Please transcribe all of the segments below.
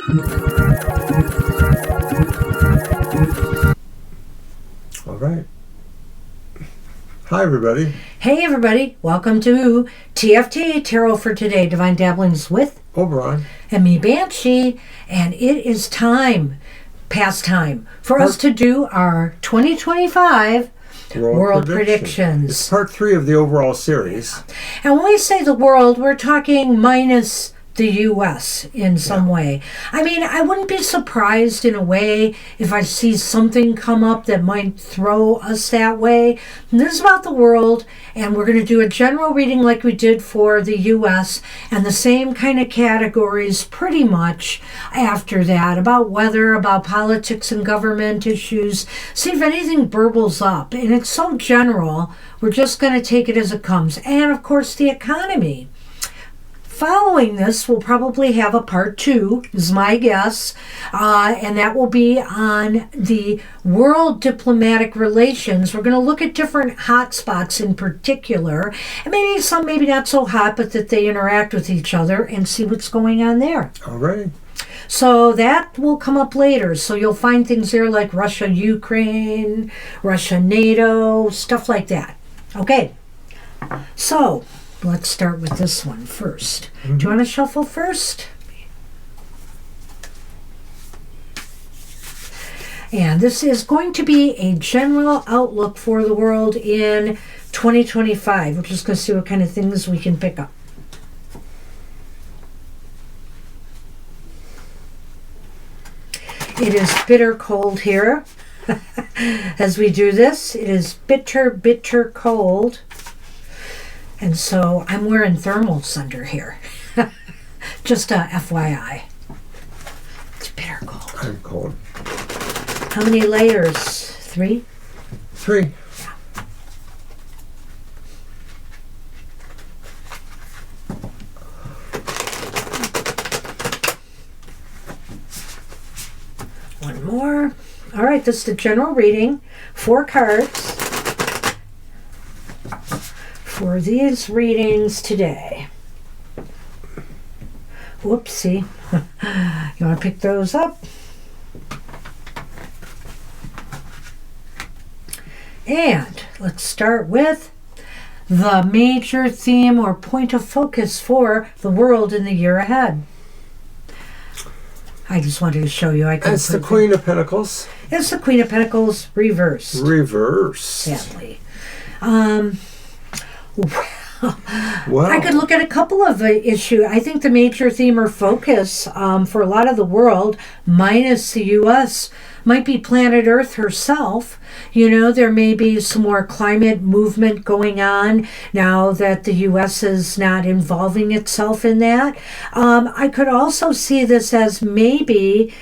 All right. Hi, everybody. Hey, everybody. Welcome to TFT, Tarot for Today, Divine Dabblings with Oberon. and me, Banshee. And it is past time, for us to do our 2025 World Predictions. It's part 3 of the overall series. And when we say the world, we're talking minus the U.S. in some way. I mean, I wouldn't be surprised in a way if I see something come up that might throw us that way. And this is about the world, and we're going to do a general reading like we did for the U.S. and the same kind of categories pretty much after that, about weather, about politics and government issues. See if anything burbles up. And it's so general, we're just going to take it as it comes. And, of course, the economy. Following this, we'll probably have a part 2, is my guess, and that will be on the world diplomatic relations. We're going to look at different hot spots in particular, and maybe some maybe not so hot, but that they interact with each other and see what's going on there. All right. So that will come up later. So you'll find things there like Russia, Ukraine, Russia, NATO, stuff like that. Okay, so let's start with this one first. Do you want to shuffle first? And this is going to be a general outlook for the world in 2025. We're just going to see what kind of things we can pick up. It is bitter cold here as we do this. It is bitter, bitter cold. And so I'm wearing thermals under here. Just a FYI. It's bitter cold. I'm cold. How many layers? 3? 3. Yeah. One more. All right, this is the general reading. 4 cards for these readings today. Whoopsie. You want to pick those up? And let's start with the major theme or point of focus for the world in the year ahead. I just wanted to show you. It's the Queen of Pentacles. It's the Queen of Pentacles reversed. Reversed. Sadly. Well, I could look at a couple of issues. I think the major theme or focus for a lot of the world, minus the U.S., might be planet Earth herself. You know, there may be some more climate movement going on now that the U.S. is not involving itself in that. I could also see this as maybe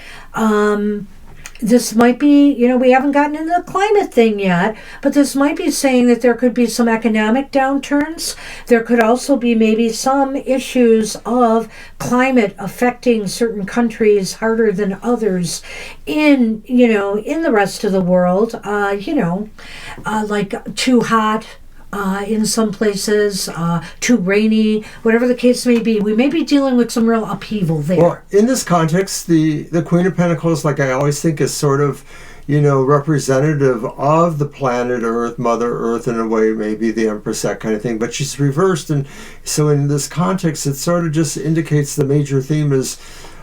this might be, you know, we haven't gotten into the climate thing yet, but this might be saying that there could be some economic downturns. There could also be maybe some issues of climate affecting certain countries harder than others in, you know, in the rest of the world, like too hot, in some places, too rainy, whatever the case may be. We may be dealing with some real upheaval there. Well, in this context, the Queen of Pentacles, like I always think, is sort of, you know, representative of the planet Earth, Mother Earth, in a way, maybe the Empress, that kind of thing. But she's reversed, and so in this context, it sort of just indicates the major theme is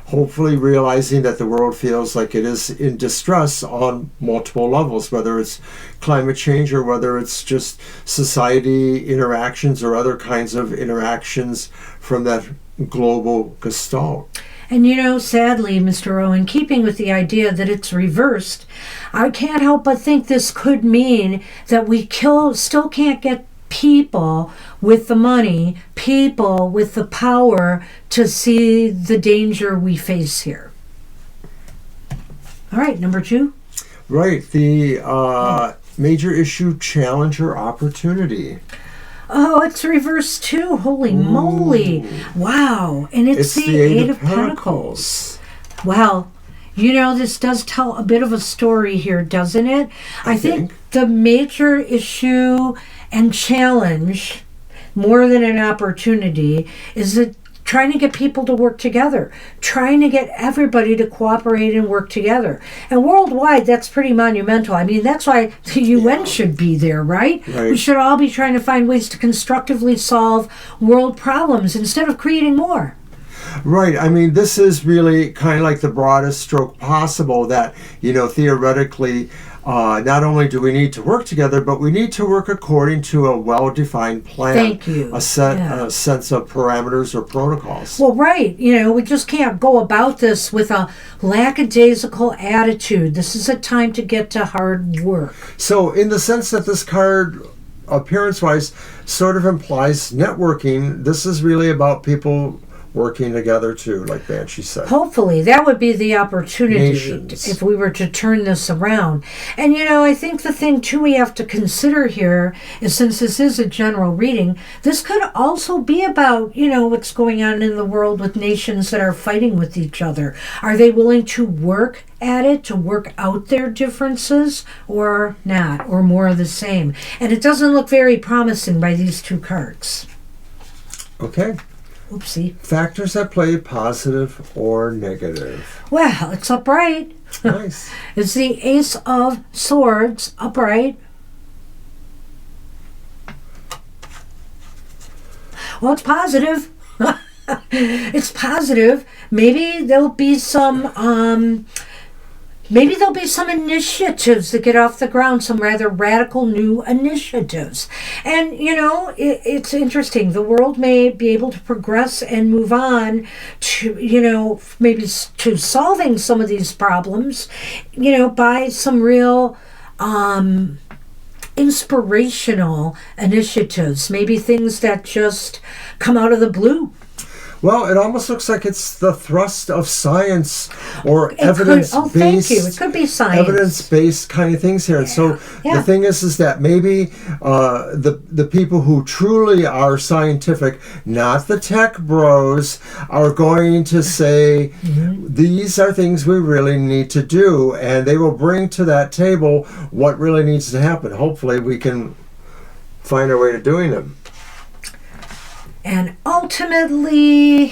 hopefully realizing that the world feels like it is in distress on multiple levels, whether it's climate change or whether it's just society interactions or other kinds of interactions from that global gestalt. And you know, sadly, Mr. Owen, keeping with the idea that it's reversed, I can't help but think this could mean that we still can't get people with the money, people with the power to see the danger we face here. All right, number 2. Right, the major issue, challenge or opportunity. Oh, it's reversed too. Holy moly. Wow. And it's the Eight of Pentacles. Well, you know, this does tell a bit of a story here, doesn't it? I think the major issue and challenge, more than an opportunity, is that trying to get people to work together, trying to get everybody to cooperate and work together. And worldwide, that's pretty monumental. I mean, that's why the UN should be there, right? We should all be trying to find ways to constructively solve world problems instead of creating more. Right. I mean, this is really kind of like the broadest stroke possible that, theoretically, not only do we need to work together, but we need to work according to a well-defined plan. Thank you. A sense of parameters or protocols. Well, right. We just can't go about this with a lackadaisical attitude. This is a time to get to hard work. So in the sense that this card, appearance-wise, sort of implies networking, this is really about people working together too, like Banshee said. Hopefully, that would be the opportunity Nations. if we were to turn this around. And I think the thing too we have to consider here is, since this is a general reading, this could also be about, what's going on in the world with nations that are fighting with each other. Are they willing to work at it, to work out their differences, or not, or more of the same? And it doesn't look very promising by these two cards. Okay. Oopsie. Factors at play, positive or negative. Well, it's upright. Nice. It's the Ace of Swords, upright. Well, it's positive. It's positive. Maybe there'll be some initiatives that get off the ground, some rather radical new initiatives. And, it's interesting. The world may be able to progress and move on to, maybe to solving some of these problems, by some real inspirational initiatives, maybe things that just come out of the blue. Well, it almost looks like it's the thrust of science or evidence-based. Oh, thank you. It could be science. Evidence-based kind of things here. And so the thing is that maybe the people who truly are scientific, not the tech bros, are going to say, these are things we really need to do. And they will bring to that table what really needs to happen. Hopefully we can find our way to doing them. And ultimately,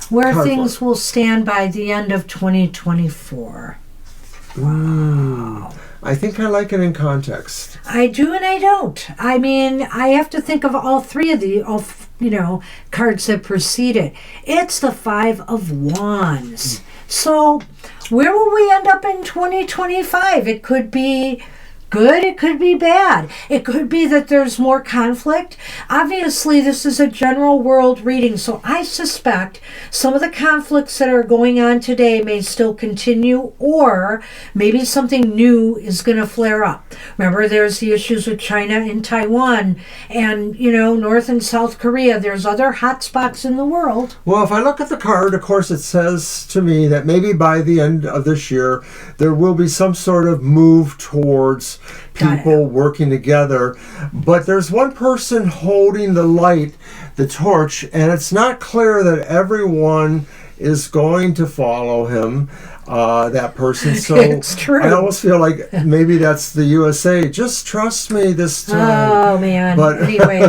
where Card things will stand by the end of 2024. Wow. I think I like it in context. I do and I don't. I mean, I have to think of all three of the cards that precede it. It's the Five of Wands. So, where will we end up in 2025? It could be good, it could be bad. It could be that there's more conflict. Obviously, this is a general world reading, so I suspect some of the conflicts that are going on today may still continue, or maybe something new is going to flare up. Remember, there's the issues with China and Taiwan, and, North and South Korea. There's other hot spots in the world. Well, if I look at the card, of course, it says to me that maybe by the end of this year, there will be some sort of move towards people working together. But there's one person holding the light, the torch, and it's not clear that everyone is going to follow him, that person. So it's true. I almost feel like maybe that's the USA. Just trust me this time. Oh, man. But anyway,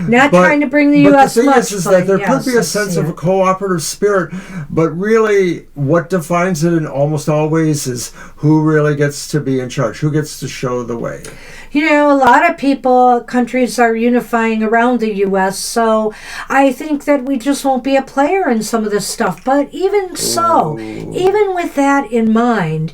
not trying to bring the U.S. But the thing much. is that there could be a sense of a cooperative spirit, but really what defines it in almost always is who really gets to be in charge, who gets to show the way. A lot of countries are unifying around the U.S., so I think that we just won't be a player in some of this stuff. But even so, even with that in mind,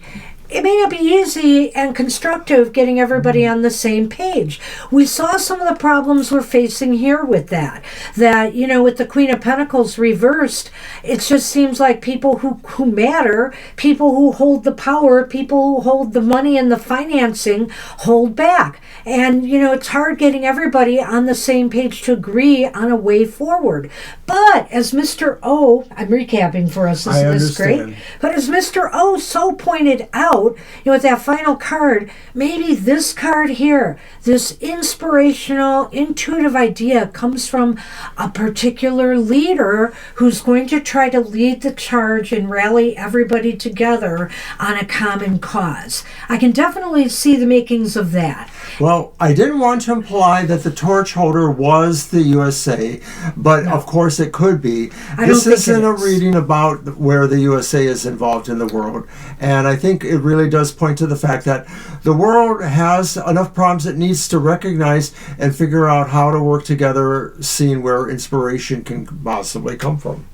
it may not be easy and constructive getting everybody on the same page. We saw some of the problems we're facing here with that. That, with the Queen of Pentacles reversed, it just seems like people who matter, people who hold the power, people who hold the money and the financing, hold back. And, it's hard getting everybody on the same page to agree on a way forward. But as Mr. O, I'm recapping for us, isn't this great? But as Mr. O so pointed out, out, with that final card, maybe this card here, this inspirational, intuitive idea comes from a particular leader who's going to try to lead the charge and rally everybody together on a common cause. I can definitely see the makings of that. Well, I didn't want to imply that the torch holder was the USA, but of course it could be. This isn't a reading about where the USA is involved in the world, and I think it really does point to the fact that the world has enough problems it needs to recognize and figure out how to work together, seeing where inspiration can possibly come from.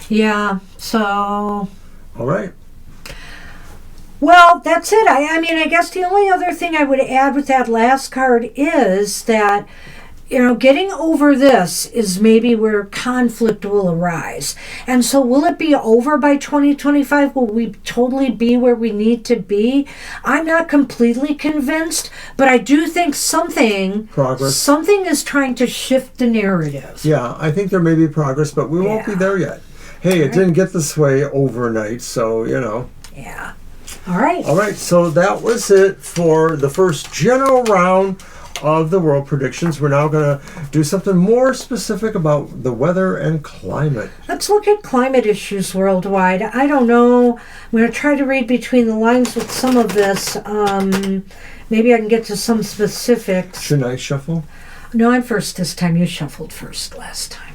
Yeah, so... All right. Well, that's it. I mean, I guess the only other thing I would add with that last card is that, getting over this is maybe where conflict will arise. And so will it be over by 2025? Will we totally be where we need to be? I'm not completely convinced, but I do think something is trying to shift the narrative. Yeah, I think there may be progress, but we won't be there yet. Hey, it didn't get this way overnight, so, Yeah. All right, so that was it for the first general round of the world predictions. We're now going to do something more specific about the weather and climate. Let's look at climate issues worldwide. I don't know. I'm going to try to read between the lines with some of this. Maybe I can get to some specifics. Should I shuffle? No, I'm first this time. You shuffled first last time.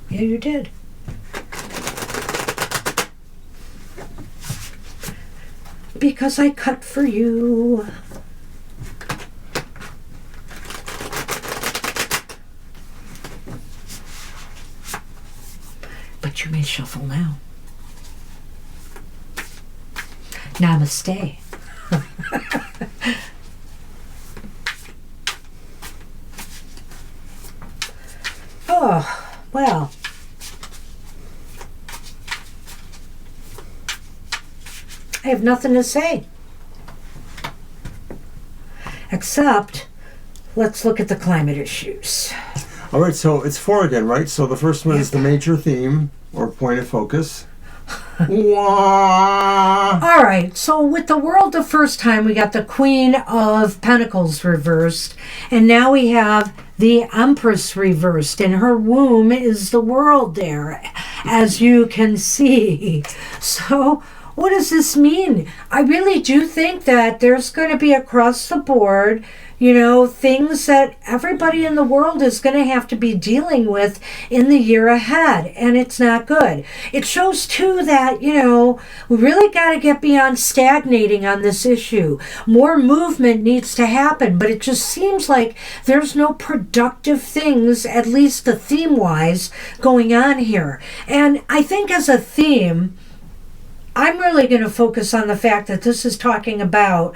Yeah, you did. Because I cut for you. But you may shuffle now. Namaste. Oh, well. I have nothing to say. Except, let's look at the climate issues. All right, so it's 4 again, right? So the first one is the major theme, or point of focus. All right, so with the world the first time, we got the Queen of Pentacles reversed, and now we have the Empress reversed, and her womb is the world there, as you can see. So what does this mean? I really do think that there's going to be across the board, things that everybody in the world is going to have to be dealing with in the year ahead, and it's not good. It shows, too, that, we really got to get beyond stagnating on this issue. More movement needs to happen, but it just seems like there's no productive things, at least the theme-wise, going on here. And I think as a theme, I'm really going to focus on the fact that this is talking about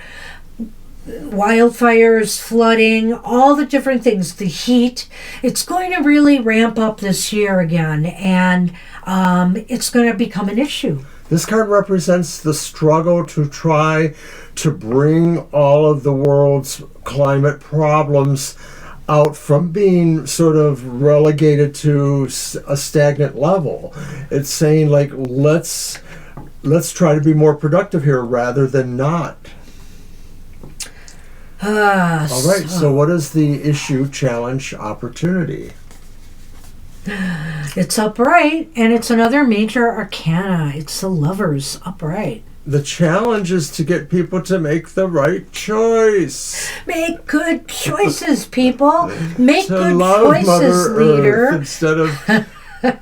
wildfires, flooding, all the different things, the heat. It's going to really ramp up this year again, and it's going to become an issue. This card represents the struggle to try to bring all of the world's climate problems out from being sort of relegated to a stagnant level. It's saying, like, let's try to be more productive here rather than not. All right, so what is the issue, challenge, opportunity? It's upright, and it's another major arcana. It's the Lovers upright. The challenge is to get people to make the right choice. Make good choices, people. Make to good love choices, Mother leader. Earth instead of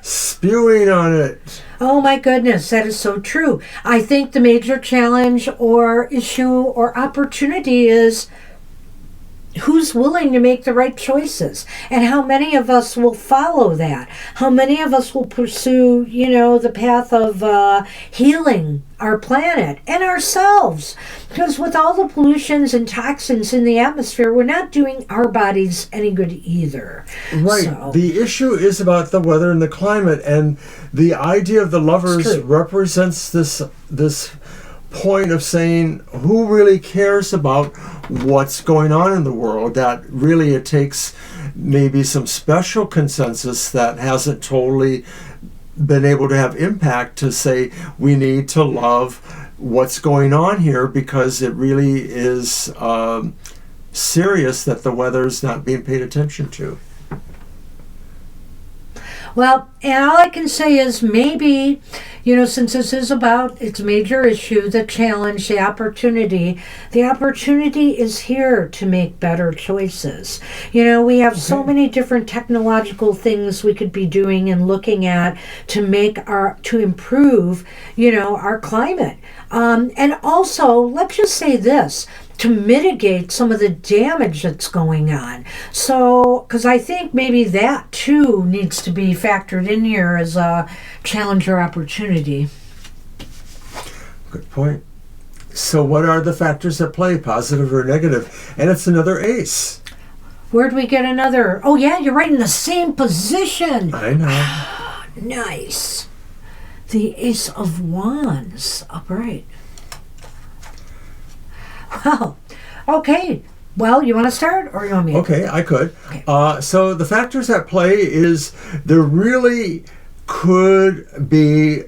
spewing on it. Oh my goodness, that is so true. I think the major challenge or issue or opportunity is who's willing to make the right choices, and how many of us will follow that. How many of us will pursue, the path of healing our planet and ourselves. Because with all the pollutions and toxins in the atmosphere, we're not doing our bodies any good either. Right. So, the issue is about the weather and the climate, and the idea of the Lovers represents this point of saying, who really cares about what's going on in the world? That really it takes maybe some special consensus that hasn't totally been able to have impact to say we need to love what's going on here, because it really is serious that the weather's not being paid attention to. Well, and all I can say is maybe, since this is about its major issue, the challenge, the opportunity is here to make better choices. We have so many different technological things we could be doing and looking at to improve, our climate. And also, let's just say this, to mitigate some of the damage that's going on. So, because I think maybe that too needs to be factored in here as a challenge or opportunity. Good point. So what are the factors at play, positive or negative? And it's another ace. Where'd we get another? Oh yeah, you're right in the same position. I know. Nice. The Ace of Wands, upright. Well, okay. Well, you want to start or you want me to? Okay, I could. Okay. So the factors at play is there really could be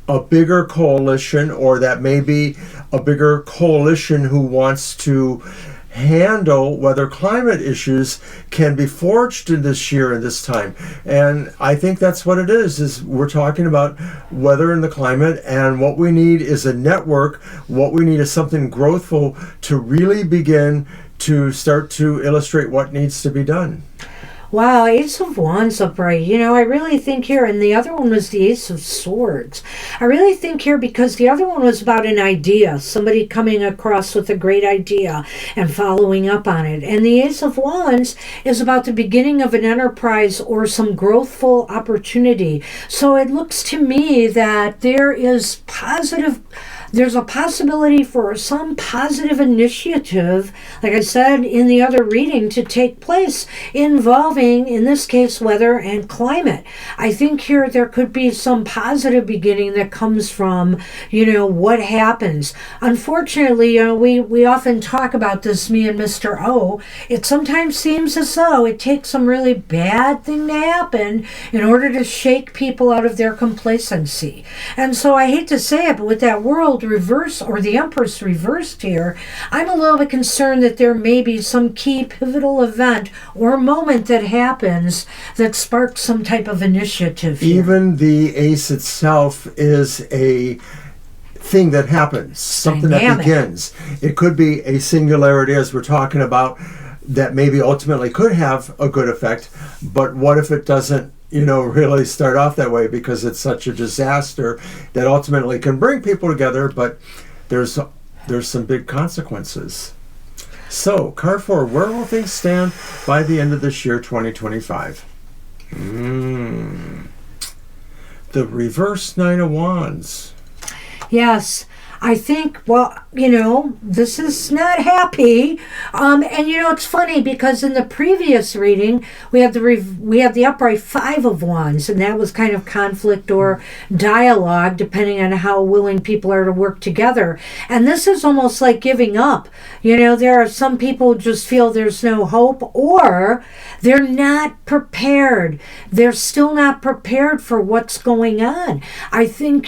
a bigger coalition, or that may be a bigger coalition who wants to handle whether climate issues can be forged in this year and this time. And I think that's what it is we're talking about weather and the climate, and what we need is a network. What we need is something growthful to really begin to start to illustrate what needs to be done. Wow, Ace of Wands upright. I really think here, and the other one was the Ace of Swords. I really think here, because the other one was about an idea, somebody coming across with a great idea and following up on it. And the Ace of Wands is about the beginning of an enterprise or some growthful opportunity. So it looks to me that there's a possibility for some positive initiative, like I said in the other reading, to take place involving, in this case, weather and climate. I think here there could be some positive beginning that comes from, what happens. Unfortunately, we often talk about this, me and Mr. O. It sometimes seems as though it takes some really bad thing to happen in order to shake people out of their complacency. And so I hate to say it, but with that world reverse, or the Empress reversed here, I'm a little bit concerned that there may be some key pivotal event or moment that happens that sparks some type of initiative here. Even the ace itself is a thing that happens, something Dynamic. that begins. It could be a singularity, as we're talking about, that maybe ultimately could have a good effect, but what if it doesn't really start off that way, because it's such a disaster that ultimately can bring people together, but there's some big consequences. So, card 4, where will things stand by the end of this year, 2025? The reverse Nine of Wands. Yes. I think, this is not happy. And it's funny because in the previous reading, we had the upright Five of Wands, and that was kind of conflict or dialogue, depending on how willing people are to work together. And this is almost like giving up. There are some people who just feel there's no hope, or they're not prepared. They're still not prepared for what's going on. I think,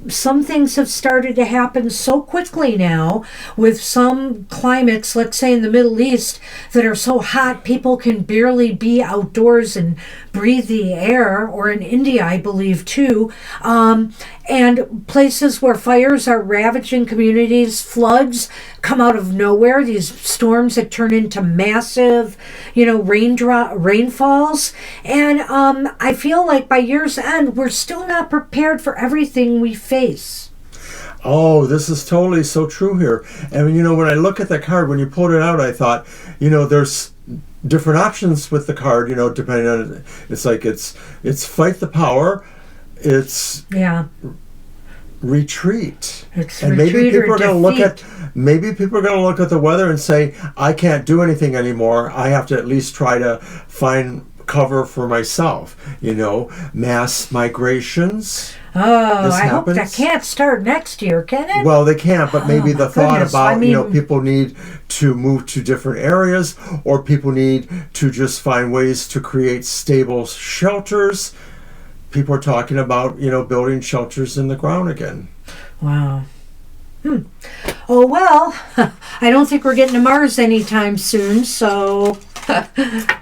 some things have started to happen so quickly now with some climates, let's say in the Middle East, that are so hot people can barely be outdoors and breathe the air, or in India, I believe, too. And places where fires are ravaging communities, floods come out of nowhere, these storms that turn into massive, rainfalls. And I feel like by year's end, we're still not prepared for everything we face. Oh, this is totally so true here. And when I look at the card, when you pulled it out, I thought, there's different options with the card, depending on it. It's like it's fight the power, it's retreat. It's and retreat, maybe people or are going to look defeat. at the weather and say, I can't do anything anymore. I have to at least try to find cover for myself. Mass migrations. Oh, This I hope happens. that can't start next year, can it? Well, they can't, but maybe Oh, the my thought goodness. about, people need to move to different areas, or people need to just find ways to create stable shelters. people are talking about, building shelters in the ground again. Wow. Oh, well, I don't think we're getting to Mars anytime soon, so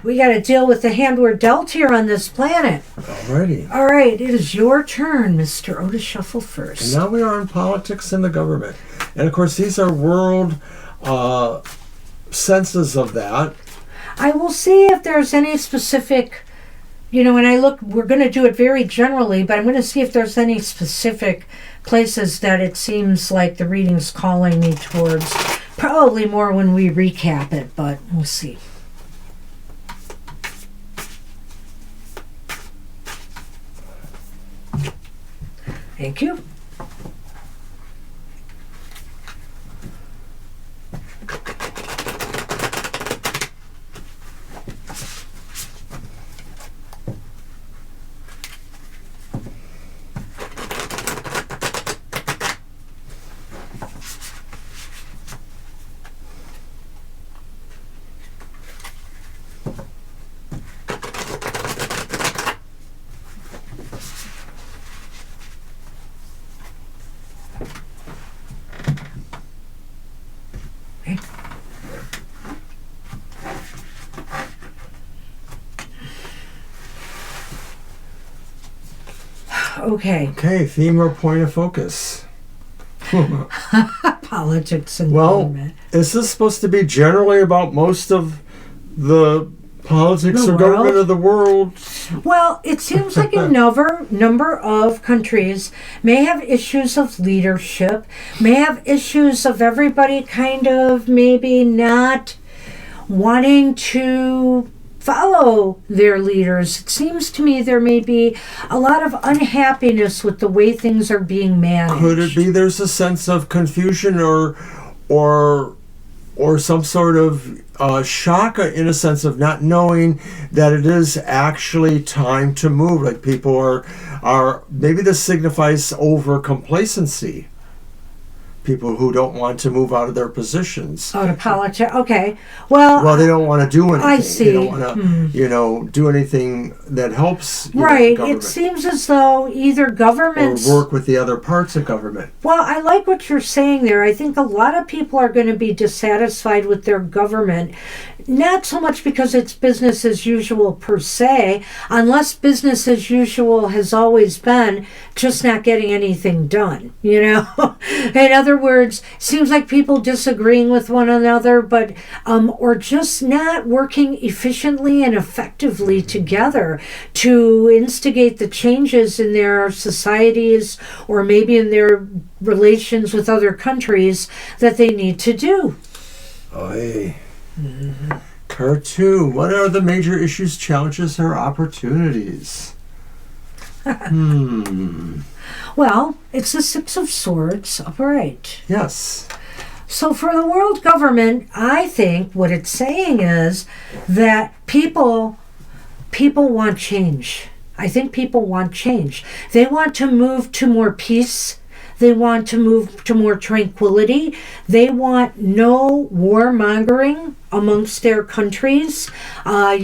we got to deal with the hand we're dealt here on this planet. Alrighty. All right, it is your turn, Mr. Otis. Shuffle first. And now we are in politics and the government. And of course, these are world senses of that. I will see if there's any specific, when I look, we're going to do it very generally, but I'm going to see if there's any specific places that it seems like the reading's calling me towards. Probably more when we recap it, but we'll see. Thank you. Okay, theme or point of focus. Politics and well, government. Is this supposed to be generally about most of the politics or government of the world? Well, it seems like a number of countries may have issues of leadership, may have issues of everybody kind of maybe not wanting to follow their leaders. It seems to me there may be a lot of unhappiness with the way things are being managed. Could it be there's a sense of confusion or some sort of shock in a sense of not knowing that it is actually time to move? Like people are maybe this signifies over complacency. People who don't want to move out of their positions. Oh, to politics. Okay. Well, they don't want to do anything. I see. They don't want to, do anything that helps. Right. Government. It seems as though either governments or work with the other parts of government. Well, I like what you're saying there. I think a lot of people are going to be dissatisfied with their government, not so much because it's business as usual per se, unless business as usual has always been just not getting anything done. In other words, seems like people disagreeing with one another, but or just not working efficiently and effectively together to instigate the changes in their societies or maybe in their relations with other countries that they need to do. Oy. Mm-hmm. Card 2. What are the major issues, challenges, or opportunities? Well, it's the Six of Swords upright. Yes. So for the world government, I think what it's saying is that people want change. I think people want change. They want to move to more peace. They want to move to more tranquility. They want no warmongering amongst their countries. I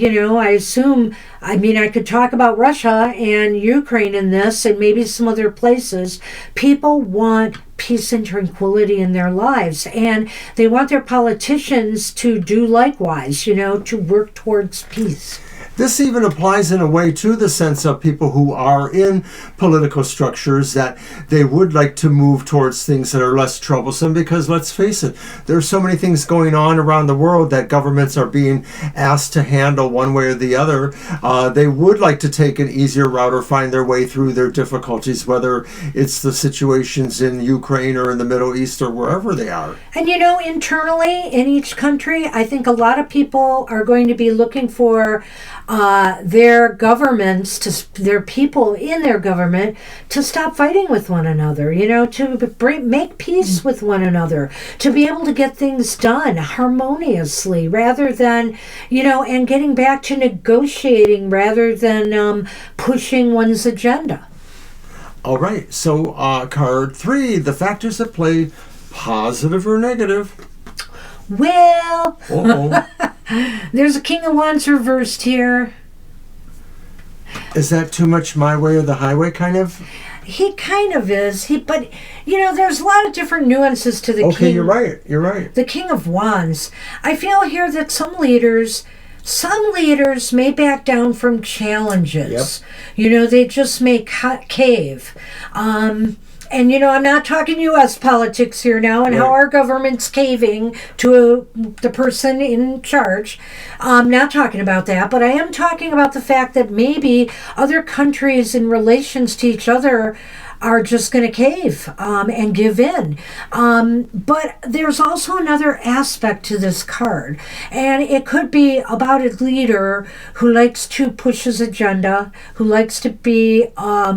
assume, I could talk about Russia and Ukraine in this and maybe some other places. People want peace and tranquility in their lives, and they want their politicians to do likewise, to work towards peace. This even applies in a way to the sense of people who are in political structures that they would like to move towards things that are less troublesome, because let's face it, there are so many things going on around the world that governments are being asked to handle one way or the other. They would like to take an easier route or find their way through their difficulties, whether it's the situations in Ukraine or in the Middle East or wherever they are. And internally in each country, I think a lot of people are going to be looking for their governments, their people in their government, to stop fighting with one another, to make peace with one another, to be able to get things done harmoniously rather than, and getting back to negotiating rather than pushing one's agenda. All right, so card 3, the factors at play, positive or negative. Well, Uh-oh. there's a King of Wands reversed here. Is that too much my way or the highway kind of? He kind of is. But there's a lot of different nuances to the king. Okay, you're right. You're right. The King of Wands. I feel here that some leaders may back down from challenges. Yep. They just may cave. And, I'm not talking U.S. politics here now and how our government's caving to the person in charge. I'm not talking about that, but I am talking about the fact that maybe other countries in relations to each other are just going to cave and give in. But there's also another aspect to this card, and it could be about a leader who likes to push his agenda, who likes to be, a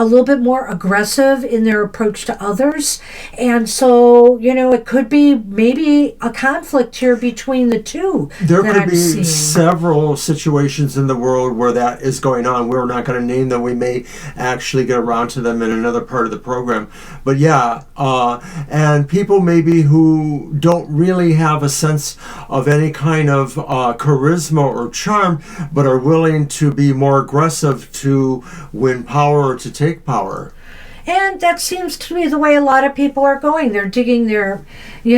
little bit more aggressive in their approach to others. And so, it could be maybe a conflict here between the two. There could be several situations in the world where that is going on. We're not going to name them. We may actually get around to them in another part of the program. But and people maybe who don't really have a sense of any kind of charisma or charm, but are willing to be more aggressive to win power or to take power. And that seems to be the way a lot of people are going. They're digging their, feet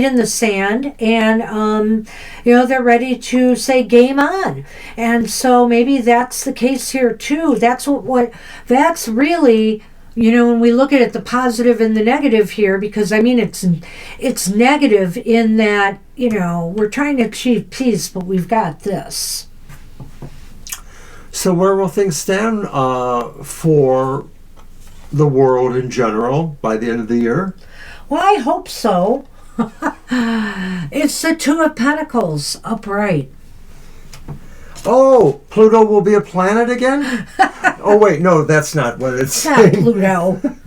in the sand, and they're ready to say game on. And so maybe that's the case here too. That's that's really. When we look at it, the positive and the negative here, because it's negative in that we're trying to achieve peace, but we've got this. So where will things stand for the world in general by the end of the year? Well, I hope so. It's the Two of Pentacles upright. Oh, Pluto will be a planet again? Oh, wait, no, that's not what it's saying. Not Pluto.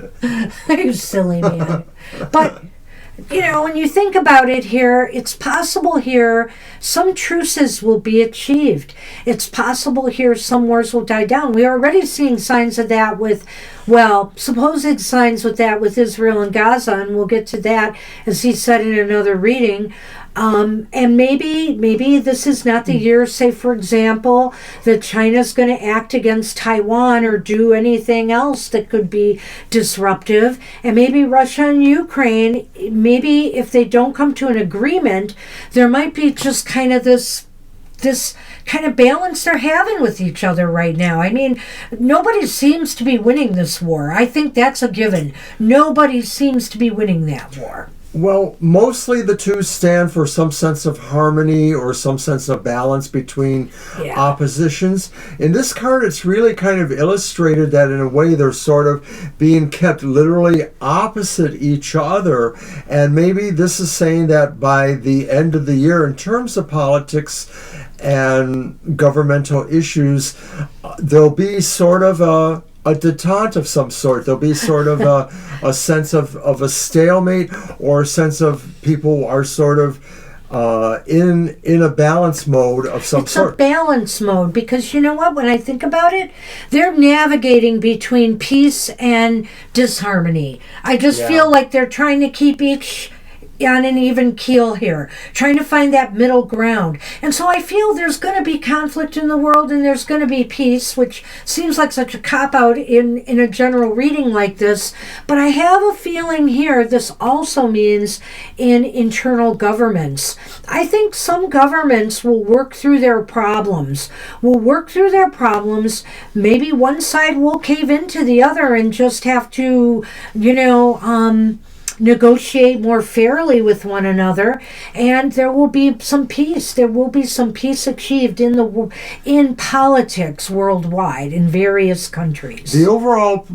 You silly man. But, when you think about it here, it's possible here some truces will be achieved. It's possible here some wars will die down. We're already seeing signs of that supposed signs with that with Israel and Gaza, and we'll get to that, as he said in another reading. And maybe this is not the year, say, for example, that China's going to act against Taiwan or do anything else that could be disruptive. And maybe Russia and Ukraine, maybe if they don't come to an agreement, there might be just kind of this kind of balance they're having with each other right now. Nobody seems to be winning this war. I think that's a given. Nobody seems to be winning that war. Well, mostly the two stand for some sense of harmony or some sense of balance between oppositions. In this card, it's really kind of illustrated that in a way they're sort of being kept literally opposite each other. And maybe this is saying that by the end of the year, in terms of politics and governmental issues, there'll be sort of a detente of some sort. There'll be sort of a sense of a stalemate, or a sense of people are sort of in a balance mode of some sort. It's a balance mode, because you know what? When I think about it, they're navigating between peace and disharmony. I just feel like they're trying to keep each on an even keel here, trying to find that middle ground. And so I feel there's going to be conflict in the world and there's going to be peace, which seems like such a cop-out in a general reading like this. But I have a feeling here this also means in internal governments. I think some governments will work through their problems. Maybe one side will cave into the other and just have to, negotiate more fairly with one another, and there will be some peace. There will be some peace achieved in politics worldwide in various countries. The overall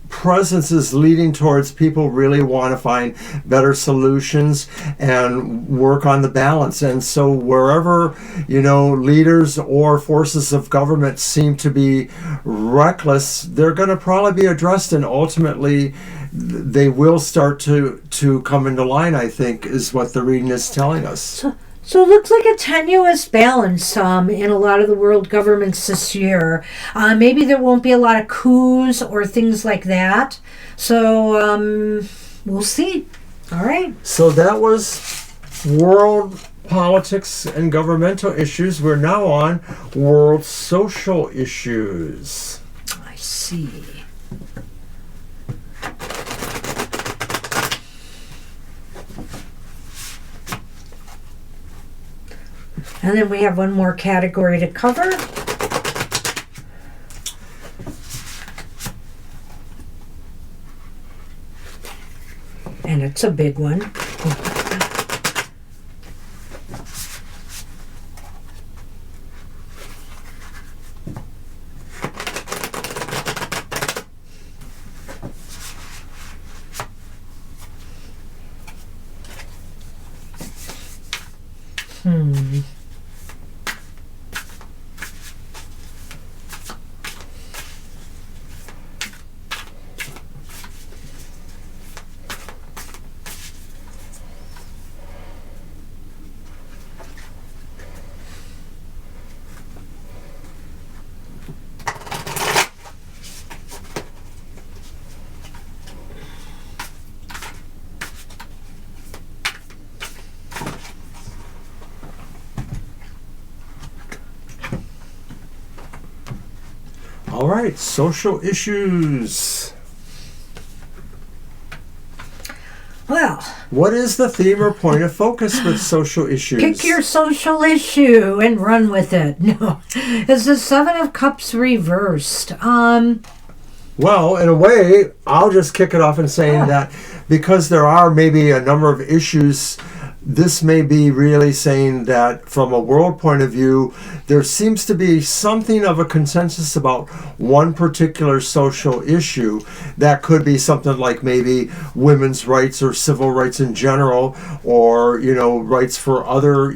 presence is leading towards people really want to find better solutions and work on the balance. And so wherever, leaders or forces of government seem to be reckless, they're going to probably be addressed, and ultimately they will start to come into line, I think, is what the reading is telling us. So it looks like a tenuous balance in a lot of the world governments this year. Maybe there won't be a lot of coups or things like that. So we'll see. All right. So that was World politics and governmental issues. We're now on world social issues. I see. And then we have one more category to cover. And it's a big one. All right, social issues. Well, what is the theme or point of focus with social issues? pick your social issue and run with it. No, it's the Seven of Cups reversed. Well, in a way, I'll just kick it off in saying that because there are maybe a number of issues, this may be really saying that from a world point of view, there seems to be something of a consensus about one particular social issue that could be something like maybe women's rights or civil rights in general, or, rights for other,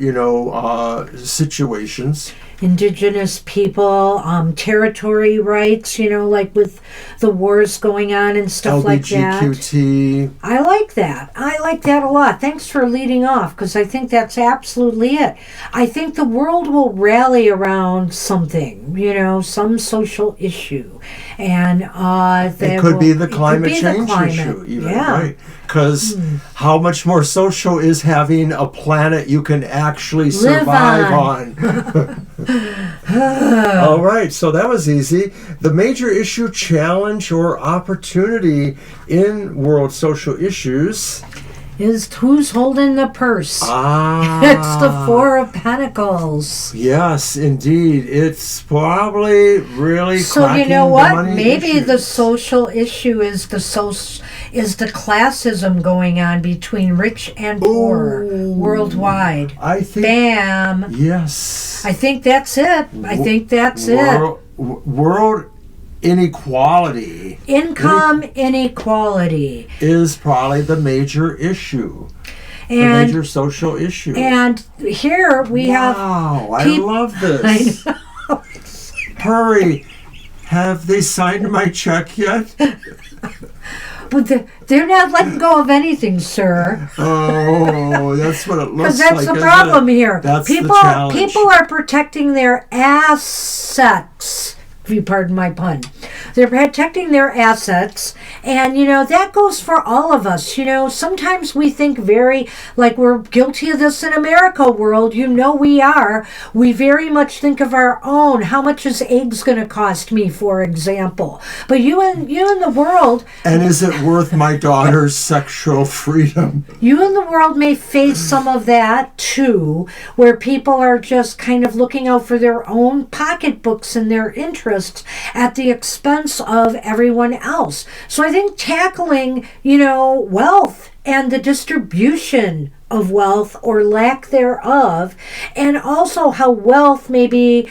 situations. Indigenous people, territory rights, like with the wars going on and stuff like that. LGBTQT. I like that. I like that a lot. Thanks for leading off, because I think that's absolutely it. I think the world will rally around something, some social issue. And it could be the climate change issue, even, right? Because how much more social is having a planet you can actually survive on? All right, so that was easy. The major issue, challenge, or opportunity in world social issues is who's holding the purse. It's the Four of Pentacles. Yes, indeed. It's probably really so you know what? Maybe issues. The social issue is the classism going on between rich and poor worldwide. I think. Bam. Yes. I think that's it. World inequality. Income inequality is probably the major issue. The major social issue. And here we have... Wow, I love this. I know. Hurry. Have they signed my check yet? But they're not letting go of anything, sir. Oh, that's what it looks like. Because that's the problem here. That's the challenge. People are protecting their assets, if you pardon my pun. They're protecting their assets, and that goes for all of us. Sometimes we think very like we're guilty of this in America world. We are. We very much think of our own. How much is eggs going to cost me, for example? But you in the world, and is it worth my daughter's sexual freedom? You in the world may face some of that too, where people are just kind of looking out for their own pocketbooks and their interests at the expense of everyone else. So I think tackling, wealth and the distribution of wealth or lack thereof, and also how wealth may be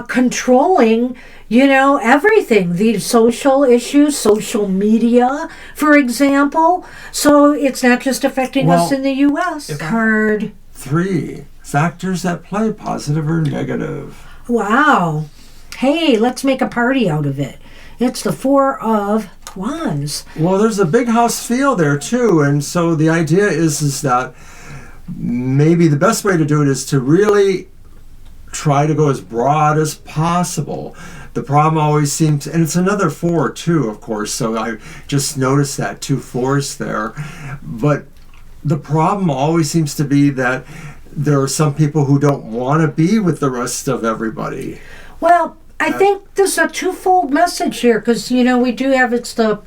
controlling, everything, the social issues, social media, for example. So it's not just affecting us in the U.S. Card 3, factors at play, positive or negative. Wow. Hey, let's make a party out of it. It's the Four of Wands. Well, there's a big house feel there too, and so the idea is that maybe the best way to do it is to really try to go as broad as possible. The problem always seems, and it's another 4 too, of course, so I just noticed that 2 4s there, but the problem always seems to be that there are some people who don't want to be with the rest of everybody. Well, I think there's a twofold message here, because, we do have, it's the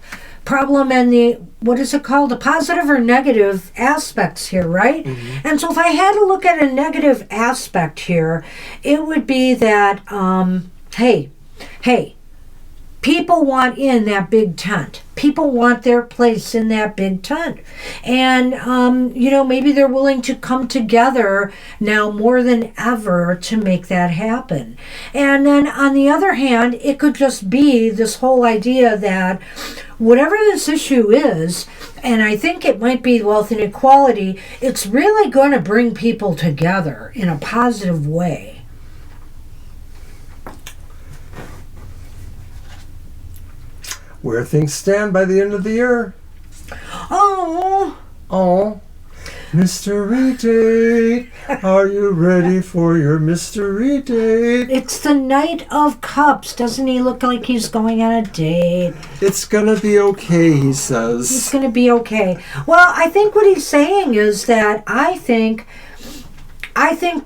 problem and the, what is it called, the positive or negative aspects here, right? Mm-hmm. And so if I had to look at a negative aspect here, it would be that, hey, people want in that big tent. People want their place in that big tent. And, maybe they're willing to come together now more than ever to make that happen. And then on the other hand, it could just be this whole idea that whatever this issue is, and I think it might be wealth inequality, it's really going to bring people together in a positive way. Where things stand by the end of the year. Oh, mystery date. Are you ready for your mystery date? It's the Knight of Cups. Doesn't he look like he's going on a date? It's gonna be okay, he says. It's gonna be okay. Well, I think what he's saying is that I think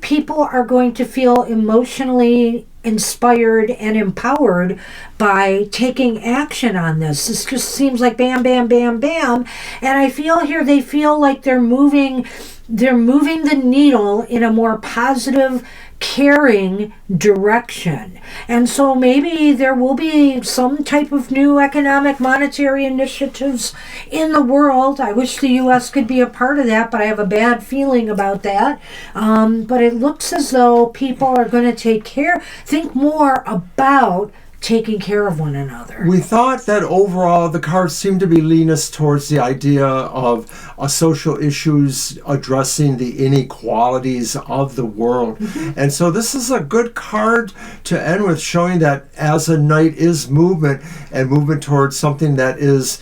people are going to feel emotionally inspired and empowered by taking action on this. This just seems like bam, bam, bam, bam. And I feel here they feel like they're moving the needle in a more positive, caring direction. And so maybe there will be some type of new economic monetary initiatives in the world. I wish the U.S. could be a part of that, but I have a bad feeling about that. But it looks as though people are going to think more about taking care of one another. We thought that overall the cards seemed to be leaning us towards the idea of social issues addressing the inequalities of the world. Mm-hmm. And so this is a good card to end with, showing that as a knight is movement, and movement towards something that is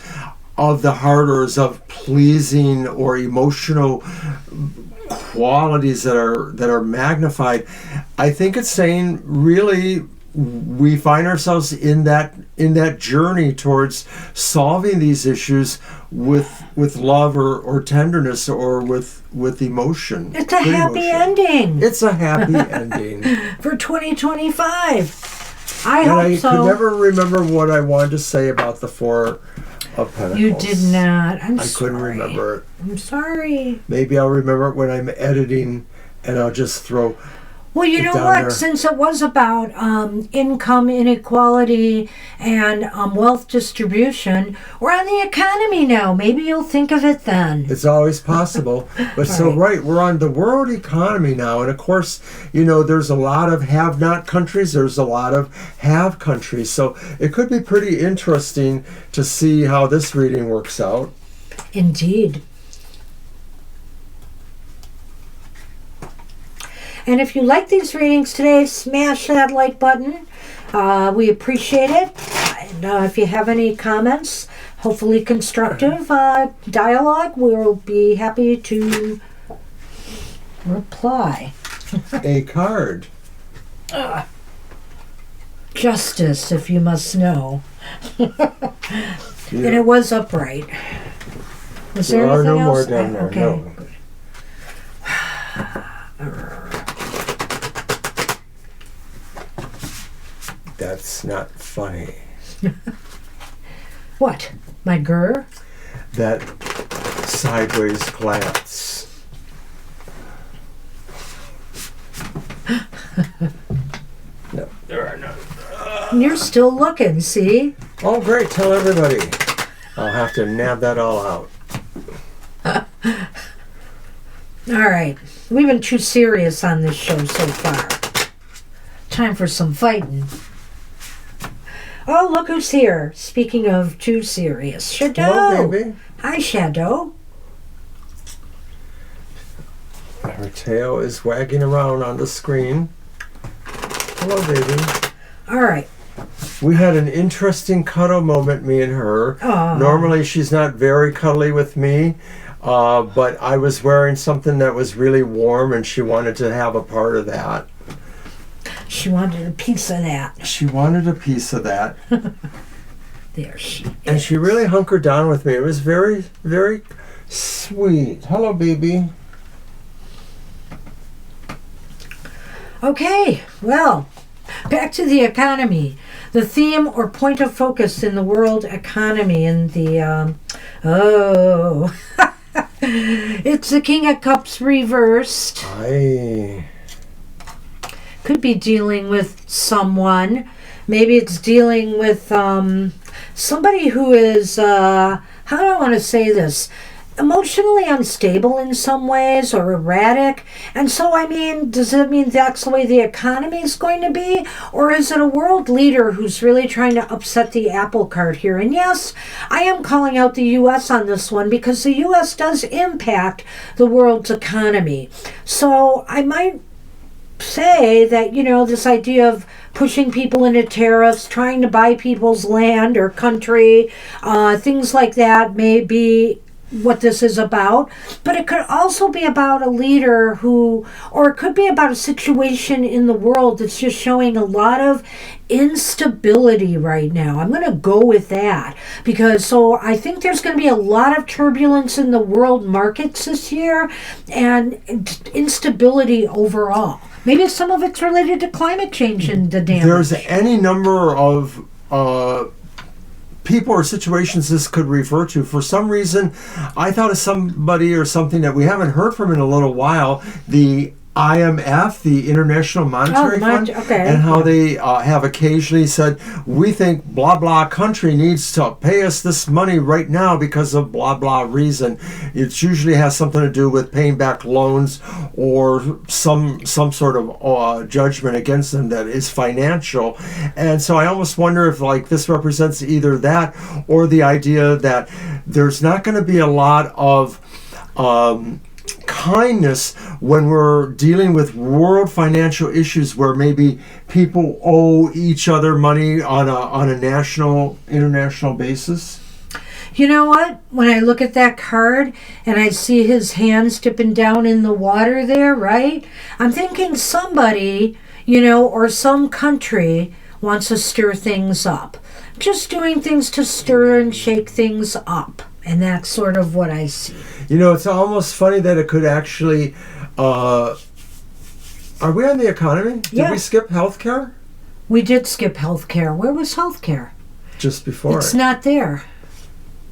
of the heart or is of pleasing or emotional qualities that are magnified. I think it's saying really we find ourselves in that journey towards solving these issues with love or tenderness or with emotion. It's a happy ending. It's a happy ending for 2025. I hope so. I could never remember what I wanted to say about the Four of Pentacles. You did not. I couldn't remember it. I'm sorry. Maybe I'll remember it when I'm editing, and I'll just throw. Well, you know what? There. Since it was about income inequality and wealth distribution, we're on the economy now. Maybe you'll think of it then. It's always possible. But right, we're on the world economy now. And of course, there's a lot of have-not countries. There's a lot of have countries. So it could be pretty interesting to see how this reading works out. Indeed. And if you like these readings today, smash that like button. We appreciate it. And if you have any comments, hopefully constructive dialogue, we'll be happy to reply. A card. Justice, if you must know. Yeah. And it was upright. Was there anything no else? More down there. Okay. No. That's not funny. What? My grr? That sideways glance. No, there are none. And you're still looking, see? Oh, great. Tell everybody. I'll have to nab that all out. All right. We've been too serious on this show so far. Time for some fighting. Oh, look who's here. Speaking of too serious. Shadow. Hello, baby. Hi, Shadow. Her tail is wagging around on the screen. Hello, baby. All right. We had an interesting cuddle moment, me and her. Aww. Normally, she's not very cuddly with me, but I was wearing something that was really warm, and she wanted to have a part of that. She wanted a piece of that. She wanted a piece of that. There she is. And she really hunkered down with me. It was very, very sweet. Hello, baby. Okay, well, back to the economy. The theme or point of focus in the world economy in the, it's the King of Cups reversed. Aye. Could be dealing with someone. Maybe it's dealing with somebody who is, how do I want to say this? Emotionally unstable in some ways or erratic. And so, I mean, does it mean that's the way the economy is going to be? Or is it a world leader who's really trying to upset the apple cart here? And yes, I am calling out the U.S. on this one because the U.S. does impact the world's economy. So I might say that, this idea of pushing people into tariffs, trying to buy people's land or country, things like that may be what this is about, but it could also be about a leader or it could be about a situation in the world that's just showing a lot of instability right now. I'm going to go with that so I think there's going to be a lot of turbulence in the world markets this year and instability overall. Maybe some of it's related to climate change and the damage. There's any number of people or situations this could refer to. For some reason, I thought of somebody or something that we haven't heard from in a little while, the IMF, the International Monetary Fund, okay. and how they have occasionally said, we think blah blah country needs to pay us this money right now because of blah blah reason. It usually has something to do with paying back loans or some sort of judgment against them that is financial. And so I almost wonder if this represents either that or the idea that there's not going to be a lot of kindness when we're dealing with world financial issues where maybe people owe each other money on a national, international basis. You know what? When I look at that card and I see his hands dipping down in the water there, right? I'm thinking somebody, or some country wants to stir things up. Just doing things to stir and shake things up. And that's sort of what I see. It's almost funny that it could actually... are we on the economy? Did we skip healthcare? We did skip healthcare. Where was healthcare? Just before. It's not there.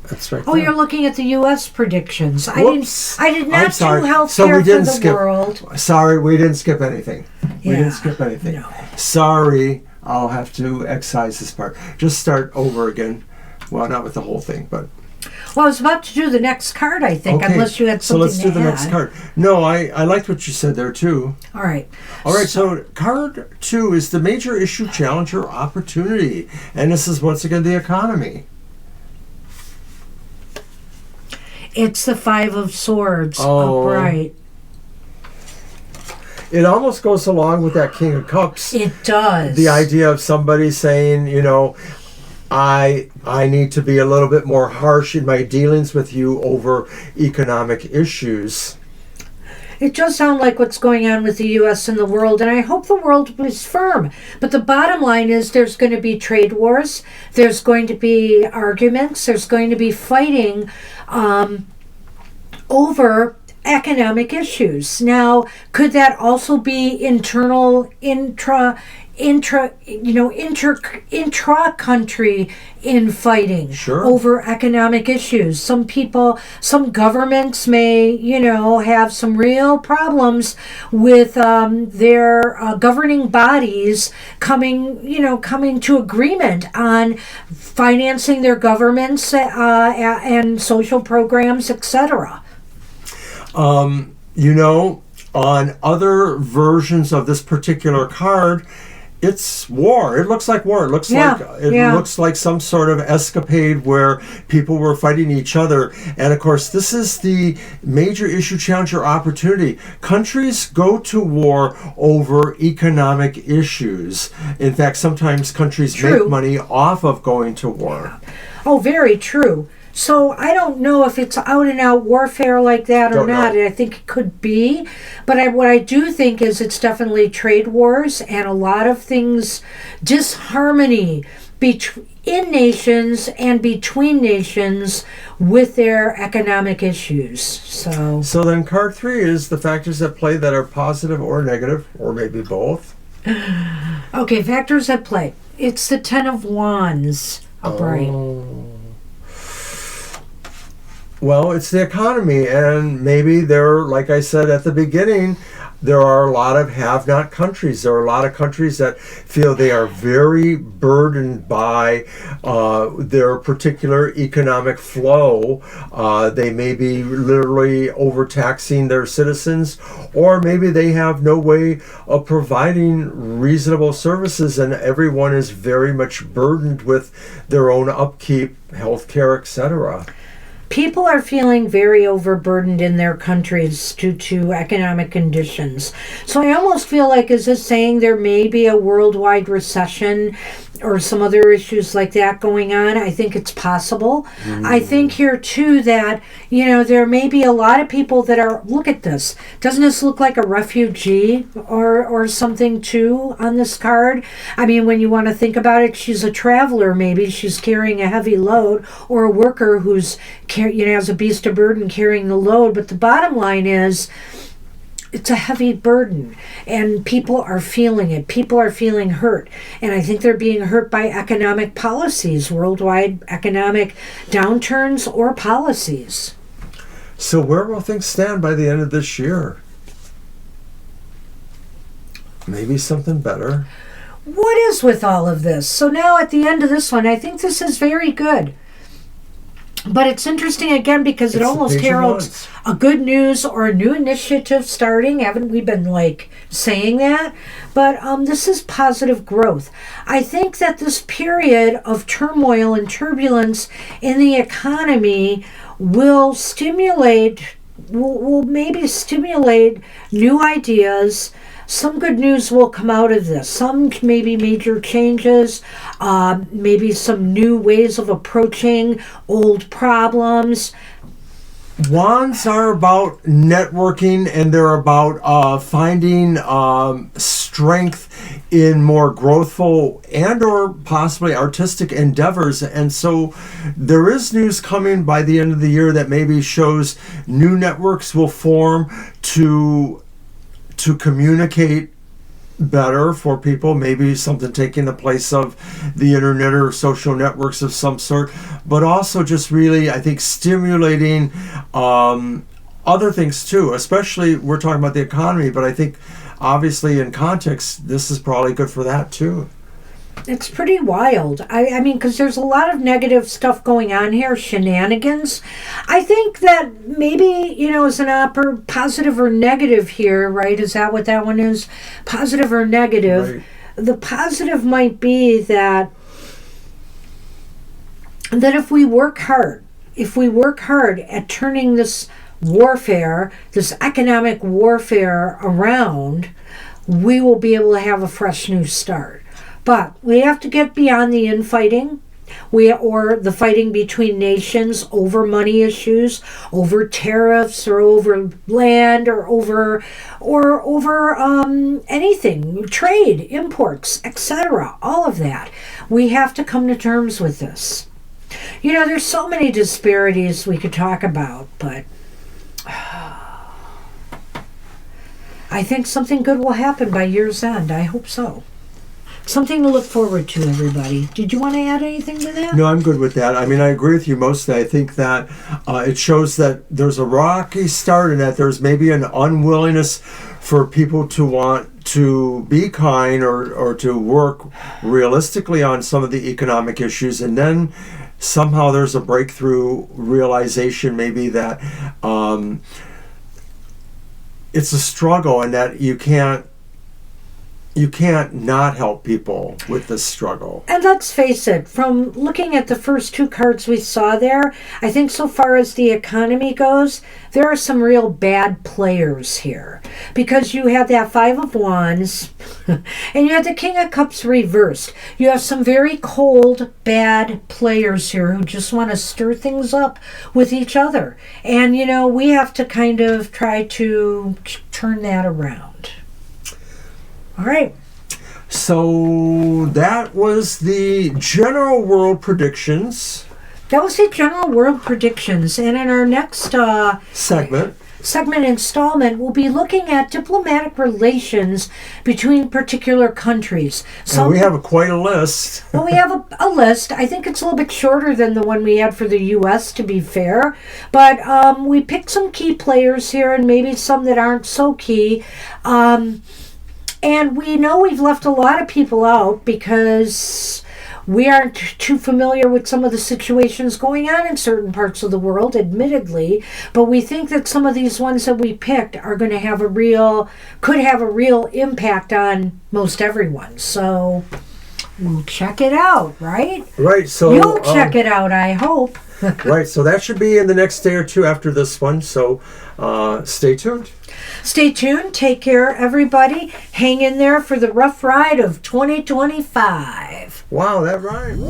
That's right. Oh, you're looking at the U.S. predictions. Whoops. I did not do healthcare so we didn't for the world. Sorry, we didn't skip anything. Yeah, we didn't skip anything. No. Sorry, I'll have to excise this part. Just start over again. Well, not with the whole thing, but... Well, I was about to do the next card, I think, unless you had something to add. So let's do the next card. No, I liked what you said there, too. All right. So card 2 is the major issue, challenge, or opportunity. And this is, once again, the economy. It's the Five of Swords. Oh. Upright. It almost goes along with that King of Cups. It does. The idea of somebody saying, I need to be a little bit more harsh in my dealings with you over economic issues. It does sound like what's going on with the U.S. and the world, and I hope the world is firm. But the bottom line is there's going to be trade wars, there's going to be arguments, there's going to be fighting over economic issues. Now, could that also be internal, intra-country infighting over economic issues? Some governments may, have some real problems with their governing bodies coming to agreement on financing their governments and social programs, etc. On other versions of this particular card, it's war. It looks like war. It looks like some sort of escapade where people were fighting each other. And of course, this is the major issue, challenge, or opportunity. Countries go to war over economic issues. In fact, sometimes countries make money off of going to war. Oh, very true. So I don't know if it's out and out warfare like that or Don't not. know. I think it could be, but what I do think is it's definitely trade wars and a lot of things, disharmony in nations and between nations with their economic issues. So then card 3 is the factors at play that are positive or negative, or maybe both. Okay, factors at play. It's the Ten of Wands. Upright. Oh. Well, it's the economy, and maybe like I said at the beginning, there are a lot of have-not countries. There are a lot of countries that feel they are very burdened by their particular economic flow. They may be literally overtaxing their citizens, or maybe they have no way of providing reasonable services, and everyone is very much burdened with their own upkeep, healthcare, etc. People are feeling very overburdened in their countries due to economic conditions. So I almost feel like, is this saying there may be a worldwide recession or some other issues like that going on? I think it's possible. I think here too that, there may be a lot of people that are, look at this. Doesn't this look like a refugee or something too on this card? I mean, when you want to think about it, she's a traveler maybe. She's carrying a heavy load, or a worker who's has a beast of burden carrying the load. But the bottom line is, it's a heavy burden, and people are feeling it. People are feeling hurt, and I think they're being hurt by economic policies, worldwide economic downturns or policies. So where will things stand by the end of this year? Maybe something better. What is with all of this? So now at the end of this one, I think this is very good. But it's interesting again because it almost heralds a good news or a new initiative starting. Haven't we been saying that? But this is positive growth. I think that this period of turmoil and turbulence in the economy will maybe stimulate new ideas. Some good news will come out of this. Some maybe major changes, maybe some new ways of approaching old problems. Wands are about networking, and they're about finding strength in more growthful and or possibly artistic endeavors. And so there is news coming by the end of the year that maybe shows new networks will form to communicate better for people, maybe something taking the place of the internet or social networks of some sort, but also just really, I think, stimulating other things too. Especially, we're talking about the economy, but I think obviously in context, this is probably good for that too. It's pretty wild. I mean, because there's a lot of negative stuff going on here, shenanigans. I think that maybe, as an positive or negative here, right? Is that what that one is? Positive or negative? Right. The positive might be that if we work hard at turning this warfare, this economic warfare around, we will be able to have a fresh new start. But we have to get beyond the infighting, or the fighting between nations over money issues, over tariffs, or over land, or over anything, trade, imports, etc. All of that. We have to come to terms with this. There's so many disparities we could talk about, but I think something good will happen by year's end. I hope so. Something to look forward to, everybody. Did you want to add anything to that? No, I'm good with that. I mean, I agree with you mostly. I think that it shows that there's a rocky start and that there's maybe an unwillingness for people to want to be kind or to work realistically on some of the economic issues. And then somehow there's a breakthrough realization maybe that it's a struggle and that you can't not help people with this struggle. And let's face it, from looking at the first two cards we saw there, I think so far as the economy goes, there are some real bad players here. because you have that Five of Wands and you have the King of Cups reversed. You have some very cold, bad players here who just want to stir things up with each other. And, you know, we have to kind of try to turn that around. All right. So that was the general world predictions. That was the general world predictions. And in our next segment installment, we'll be looking at diplomatic relations between particular countries. So we have quite a list. Well, we have a list. I think it's a little bit shorter than the one we had for the U.S., to be fair. But we picked some key players here and maybe some that aren't so key. And we know we've left a lot of people out because we aren't too familiar with some of the situations going on in certain parts of the world, admittedly. But we think that some of these ones that we picked are going to have could have a real impact on most everyone. So we'll check it out, right? Right. So you'll check it out, I hope. Right. So that should be in the next day or two after this one. So stay tuned. Stay tuned. Take care, everybody. Hang in there for the rough ride of 2025. Wow, that rhymed.